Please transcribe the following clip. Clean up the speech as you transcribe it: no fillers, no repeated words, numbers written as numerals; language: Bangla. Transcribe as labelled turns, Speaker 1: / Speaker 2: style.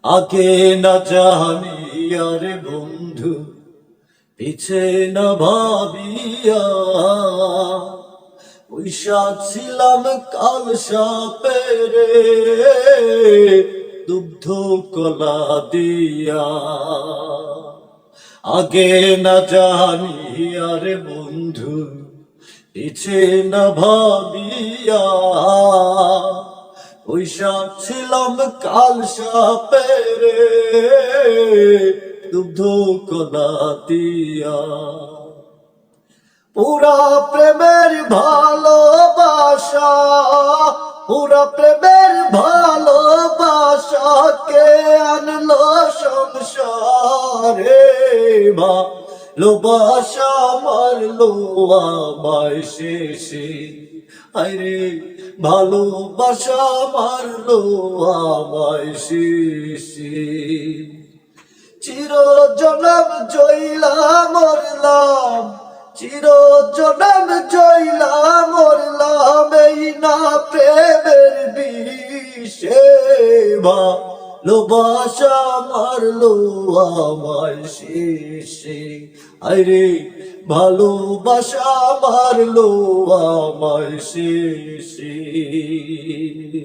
Speaker 1: আগে না জানি আরে বন্ধু, পিছে না ভাবিয়া পয়সা ছিলাম কাল সাপেরে দুগ্ধ কলা দিয়া। আগে না জানি আরে বন্ধু, পিছে না ভাবিয়া পয়সা ছিলাম কাল সাপেরে দুগ্ধ কলা দিয়া। পুরা প্রেমের ভালোবাসা, পুরা প্রেমের ভালোবাসা কে আনলো সংসারে, ভালোবাসা মারলো আমায় শেষে, আরে ভালোবাসা মারলো আমায় শেষে। চিরজনম জইলা মরলাম, চিরজনম জইলা মরলাম এই না প্রেমের বিষে, ভালোবাসা মারলো আমায় শেষে, আরে ভালোবাসা মারলো আমায় শেষে।